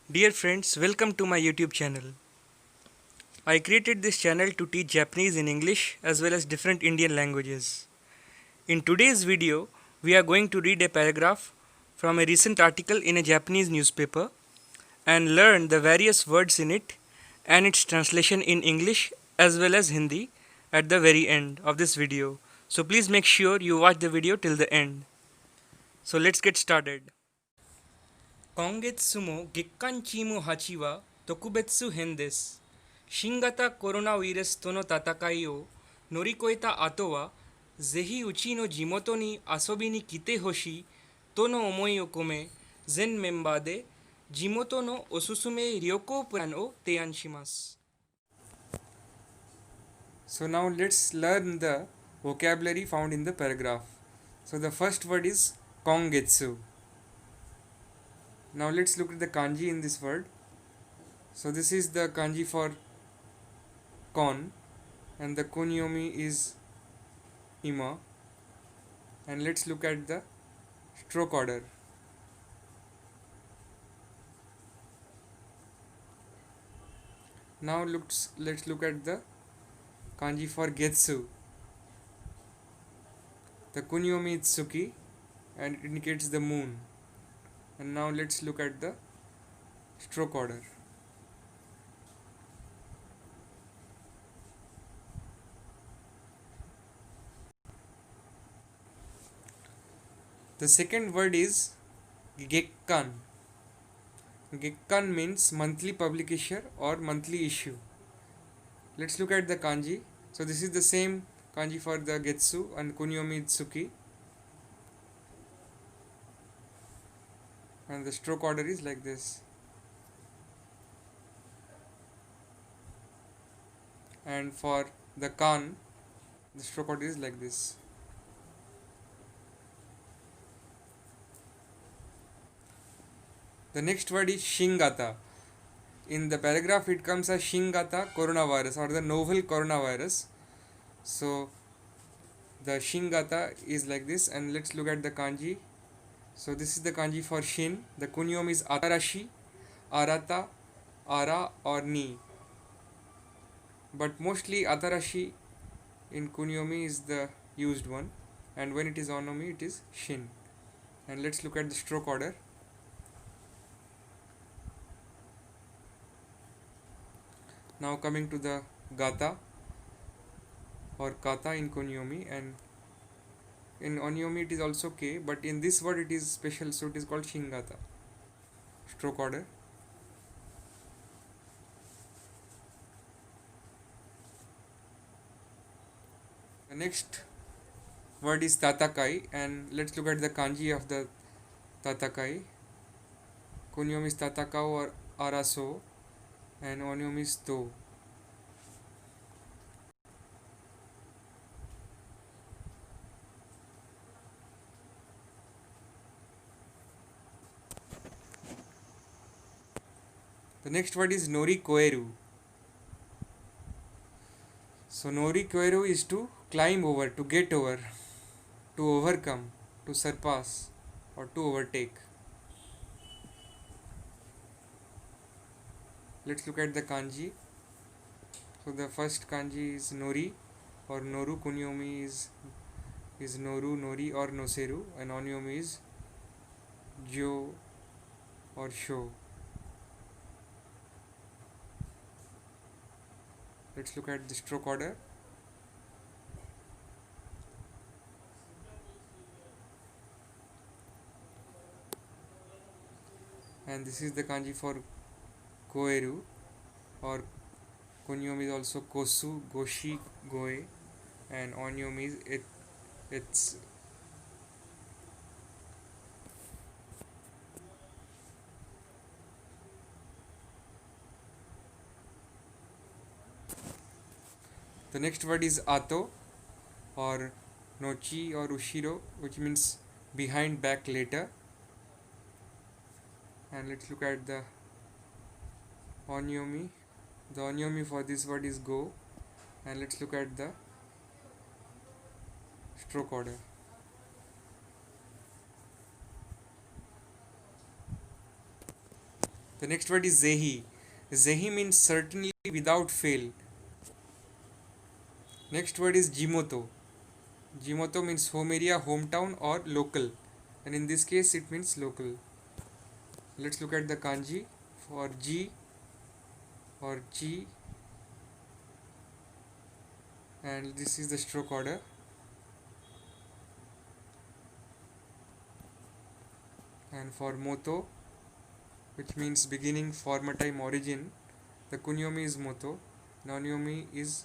Dear friends, welcome to my YouTube channel. I created this channel to teach Japanese in English as well as different Indian languages. In today's video, we are going to read a paragraph from a recent article in a Japanese newspaper and learn the various words in it and its translation in English as well as Hindi at the very end of this video. So please make sure you watch the video till the end. So let's get started. 今月も月間チーム8は特別編です。新型コロナウイルスとの戦いを乗り越えた後は、ぜひうちの地元に遊びに来てほしいとの思いを込め、全メンバーで地元のおすすめ旅行プランを提案します。So now let's learn the vocabulary found in the paragraph. So the first word is kongetsu. Now let's look at the kanji in this word. So this is the kanji for kon and the kunyomi is ima, and let's look at the stroke order. Now let's look at the kanji for getsu. The kunyomi is tsuki and it indicates the moon. And now let's look at the stroke order. The second word is gekkan. Gekkan means monthly publication or monthly issue. Let's look at the kanji. So this is the same kanji for the getsu and kunyomi tsuki. And the stroke order is like this. And for the kan, the stroke order is like this. The next word is shingata. In the paragraph it comes as shingata coronavirus or the novel coronavirus. So the shingata is like this, and let's look at the kanji. So this is the kanji for shin. The kunyomi is atarashi, arata, ara or ni. But mostly atarashi in kunyomi is the used one, and when it is onomi it is shin. And let's look at the stroke order. Now coming to the gata or kata in kunyomi, and in onyomi it is also k, but in this word it is special, so it is called shingata. Stroke order. The next word is tatakai, and let's look at the kanji of the tatakai. Kunyomi is tatakao or araso, and onyomi is to. The next word is nori koeru. So nori koeru is to climb over, to get over, to overcome, to surpass, or to overtake. Let's look at the kanji. So the first kanji is nori or noru. Kunyomi is noru, nori or noseru, and onyomi is jo or sho. Let's look at the stroke order. And this is the kanji for koeru, or kunyomi is also kosu, goshi, goe, and onyomi is it's. The next word is ato or nochi or ushiro, which means behind, back, later. And let's look at the onyomi. The onyomi for this word is go, and let's look at the stroke order. The next word is zehi. Zehi means certainly, without fail. Next word is jimoto. Jimoto means home area, hometown or local, and in this case it means local. Let's look at the kanji for ji or chi, and this is the stroke order. And for moto, which means beginning, former time, origin, the kunyomi is moto, nonyomi is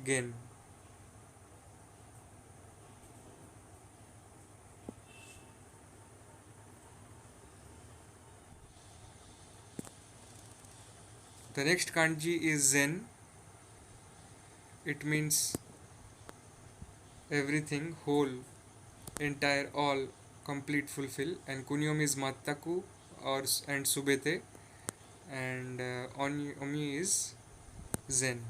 gen. The next kanji is zen. It means everything, whole, entire, all, complete, fulfill. And kunyomi is mataku and subete, and onyomi is zen.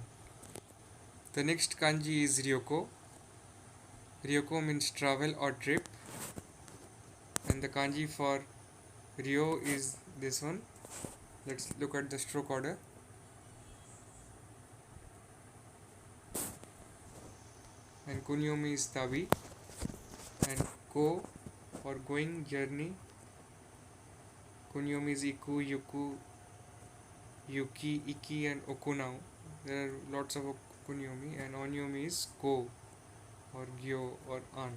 The next kanji is ryoko. Ryoko means travel or trip, and the kanji for ryo is this one. Let's look at the stroke order. And kunyomi is tabi, and ko or going, journey, kunyomi is iku, yuku, yuki, iki and okunao. There are lots of kunyomi. And onyomi is ko or gyo or an.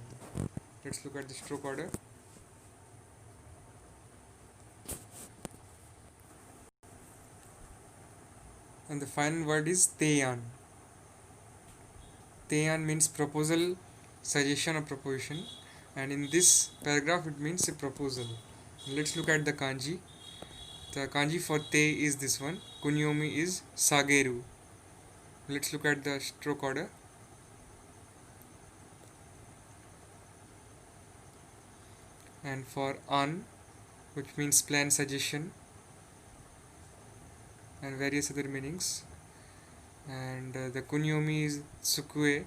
Let's look at the stroke order. And the final word is teyan. Teyan means proposal, suggestion or proposition, and in this paragraph it means a proposal. Let's look at the kanji. The kanji for te is this one. Kunyomi is sageru. Let's look at the stroke order. And for an, which means plan, suggestion and various other meanings, and the kunyomi is sukue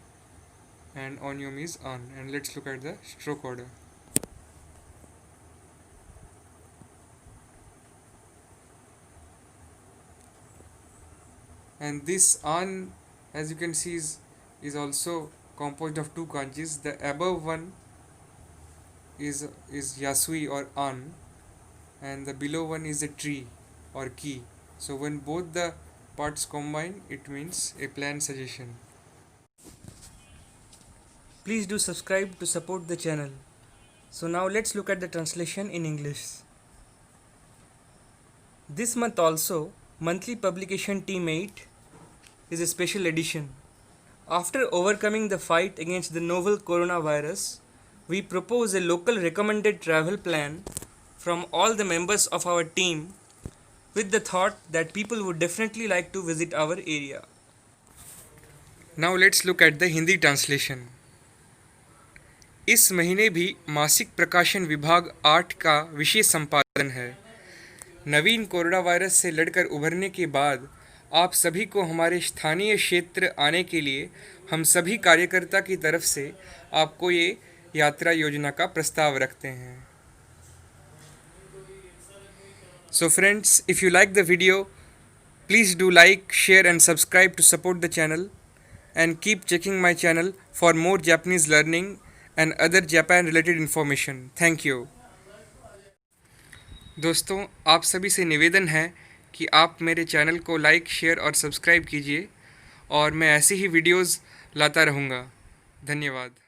and onyomi is an. And let's look at the stroke order. And this an, as you can see, is also composed of two kanjis. The above one is yasui or an, and the below one is a tree or key. So when both the parts combine, it means a plan, suggestion. Please do subscribe to support the channel. So now let's look at the translation in English. This month also, monthly publication Team 8 is a special edition. After overcoming the fight against the novel coronavirus, we propose a local recommended travel plan from all the members of our team, with the thought that people would definitely like to visit our area. Now let's look at the Hindi translation. इस महीने भी मासिक प्रकाशन विभाग 8 का विशेष संपादन है। नवीन corona virus से लड़कर उभरने के बाद आप सभी को हमारे स्थानीय क्षेत्र आने के लिए हम सभी कार्यकर्ता की तरफ से आपको ये यात्रा योजना का प्रस्ताव रखते हैं। So friends, if you like the video, please do like, share and subscribe to support the channel, and keep checking my channel for more Japanese learning and other Japan related information. Thank you. दोस्तों, आप सभी से निवेदन है कि आप मेरे channel को लाइक, शेयर और सब्सक्राइब कीजिए, और मैं ऐसी ही वीडियोस लाता रहूँगा। धन्यवाद।